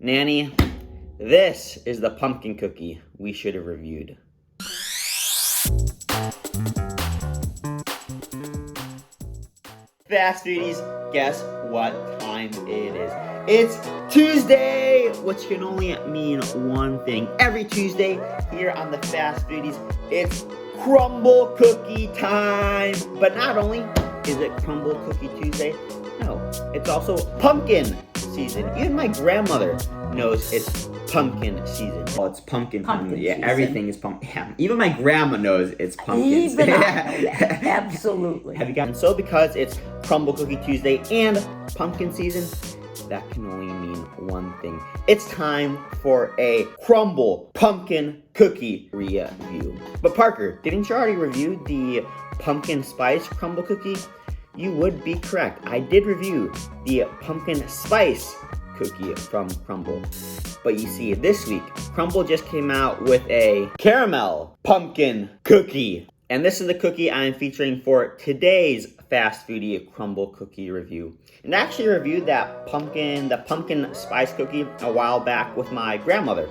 Nanny, this is the pumpkin cookie we should have reviewed. Fast Foodies, guess what time it is? It's Tuesday, which can only mean one thing. Every Tuesday here on the Fast Foodies, it's Crumbl cookie time. But not only is it Crumbl Cookie Tuesday, no, it's also pumpkin season. Even my grandmother knows it's pumpkin season. Oh, it's pumpkin Yeah, season. Everything is pumpkin. Yeah, even my grandma knows it's pumpkin season. Even I know that. Absolutely. Have you gotten so because it's Crumbl Cookie Tuesday and pumpkin season, that can only mean one thing. It's time for a Crumbl pumpkin cookie review. But Parker, didn't you already review the pumpkin spice Crumbl cookie? You would be correct. I did review the pumpkin spice cookie from Crumbl. But you see, this week, Crumbl just came out with a caramel pumpkin cookie. And this is the cookie I'm featuring for today's Fast Foodie Crumbl cookie review. And I actually reviewed the pumpkin spice cookie a while back with my grandmother.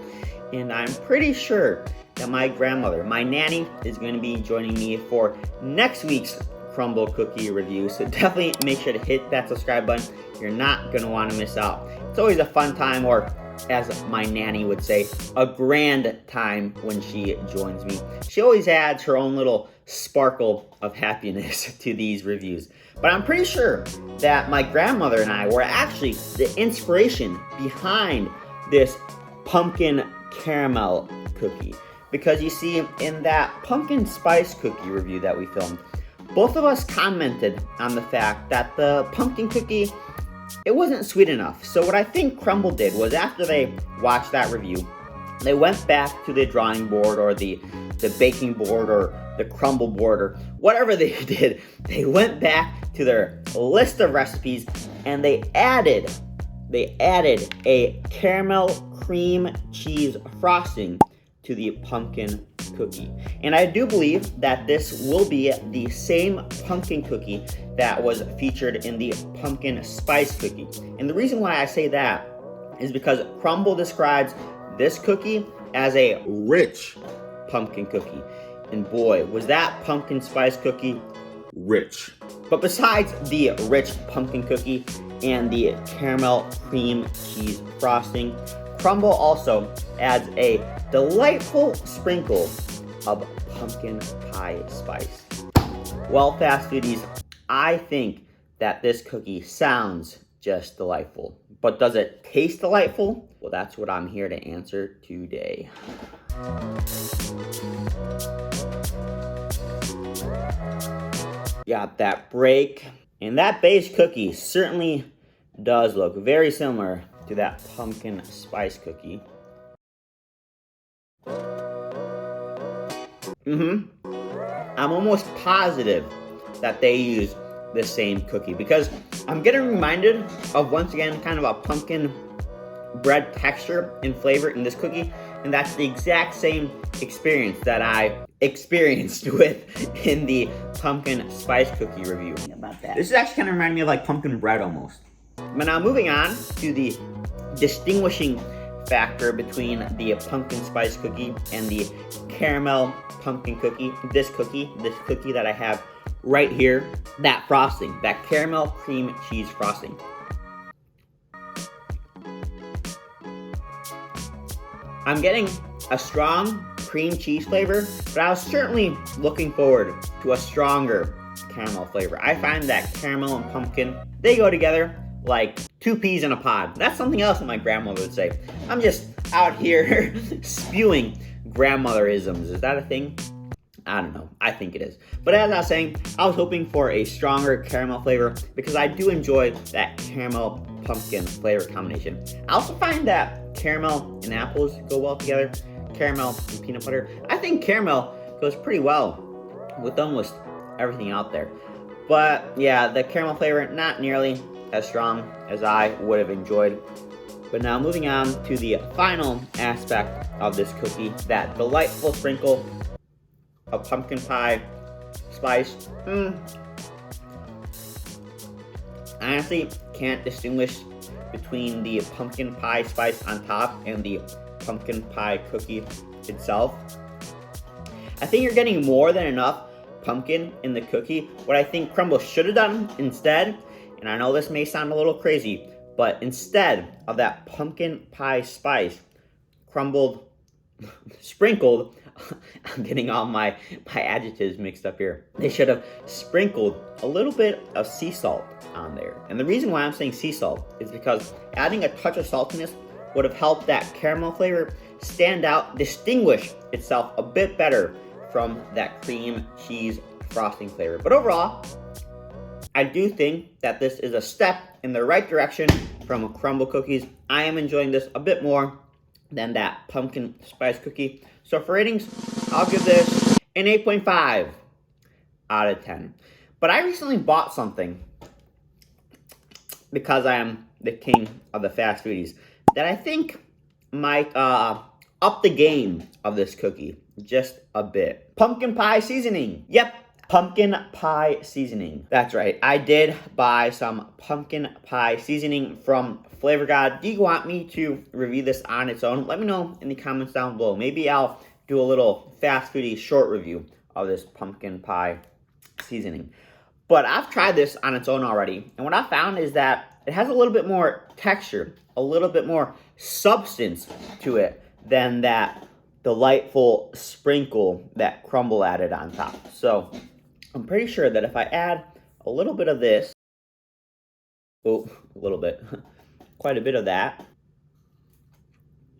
And I'm pretty sure that my grandmother, my nanny, is going to be joining me for next week's Crumbl cookie review. So definitely make sure to hit that subscribe button. You're not going to want to miss out. It's always a fun time, or as my nanny would say, a grand time when she joins me. She always adds her own little sparkle of happiness to these reviews. But I'm pretty sure that my grandmother and I were actually the inspiration behind this pumpkin caramel cookie. Because you see, in that pumpkin spice cookie review that we filmed, both of us commented on the fact that the pumpkin cookie, it wasn't sweet enough. So what I think Crumbl did was, after they watched that review, they went back to the drawing board, or the baking board, or the Crumbl board, or whatever they did. They went back to their list of recipes and they added a caramel cream cheese frosting to the pumpkin cookie. And I do believe that this will be the same pumpkin cookie that was featured in the pumpkin spice cookie. And the reason why I say that is because Crumbl describes this cookie as a rich pumpkin cookie. And boy, was that pumpkin spice cookie rich. But besides the rich pumpkin cookie and the caramel cream cheese frosting, Crumbl also adds a delightful sprinkle of pumpkin pie spice. Well, Fast Foodies, I think that this cookie sounds just delightful. But does it taste delightful? Well, that's what I'm here to answer today. Got that break. And that base cookie certainly does look very similar to that pumpkin spice cookie. I'm almost positive that they use the same cookie, because I'm getting reminded of, once again, kind of a pumpkin bread texture and flavor in this cookie, and that's the exact same experience that I experienced with in the pumpkin spice cookie review. About that. This is actually kind of reminding me of like pumpkin bread almost. But now moving on to the distinguishing factor between the pumpkin spice cookie and the caramel pumpkin cookie. This cookie that I have right here, that frosting, that caramel cream cheese frosting. I'm getting a strong cream cheese flavor, but I was certainly looking forward to a stronger caramel flavor. I find that caramel and pumpkin, they go together like two peas in a pod. That's something else that my grandmother would say. I'm just out here spewing grandmotherisms. Is that a thing? I don't know. I think it is. But as I was saying, I was hoping for a stronger caramel flavor because I do enjoy that caramel pumpkin flavor combination. I also find that caramel and apples go well together. Caramel and peanut butter. I think caramel goes pretty well with almost everything out there. But yeah, the caramel flavor, not nearly as strong as I would have enjoyed. But now moving on to the final aspect of this cookie, that delightful sprinkle of pumpkin pie spice. I honestly can't distinguish between the pumpkin pie spice on top and the pumpkin pie cookie itself. I think you're getting more than enough pumpkin in the cookie. What I think Crumbl should have done instead, and I know this may sound a little crazy, but instead of that pumpkin pie spice, sprinkled, I'm getting all my adjectives mixed up here. They should have sprinkled a little bit of sea salt on there. And the reason why I'm saying sea salt is because adding a touch of saltiness would have helped that caramel flavor stand out, distinguish itself a bit better from that cream cheese frosting flavor. But overall, I do think that this is a step in the right direction from Crumbl cookies. I am enjoying this a bit more than that pumpkin spice cookie. So for ratings, I'll give this an 8.5 out of 10. But I recently bought something, because I am the king of the fast foodies, that I think might up the game of this cookie just a bit. Pumpkin pie seasoning. Yep, pumpkin pie seasoning. That's right, I did buy some pumpkin pie seasoning from Flavor God. Do you want me to review this on its own? Let me know in the comments down below. Maybe I'll do a little fast foodie short review of this pumpkin pie seasoning. But I've tried this on its own already, and what I found is that it has a little bit more texture, a little bit more substance to it than that delightful sprinkle that Crumbl added on top. So I'm pretty sure that if I add a little bit of this, oh, a little bit, quite a bit of that,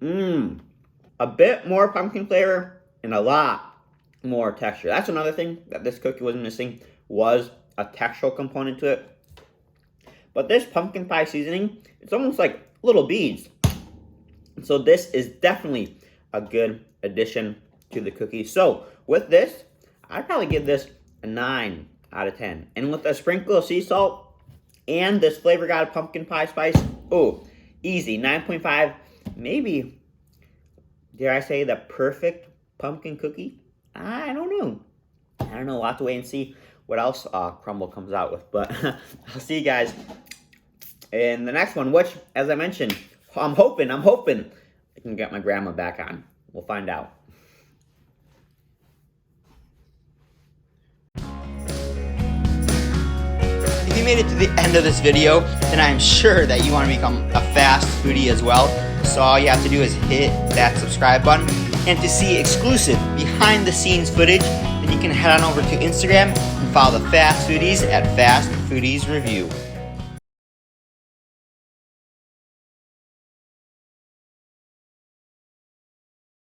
a bit more pumpkin flavor and a lot more texture. That's another thing that this cookie was missing, was a textural component to it. But this pumpkin pie seasoning, it's almost like little beads. So this is definitely a good addition to the cookie. So with this, I'd probably give this a 9 out of 10. And with a sprinkle of sea salt and this Flavor God pumpkin pie spice, oh, easy, 9.5. Maybe, dare I say, the perfect pumpkin cookie? I don't know. We'll have to wait and see what else Crumbl comes out with. But I'll see you guys in the next one, which, as I mentioned, I'm hoping I can get my grandma back on. We'll find out. If you made it to the end of this video, then I'm sure that you want to become a fast foodie as well. So all you have to do is hit that subscribe button. And to see exclusive behind the scenes footage, then you can head on over to Instagram and follow the Fast Foodies at Fast Foodies Review.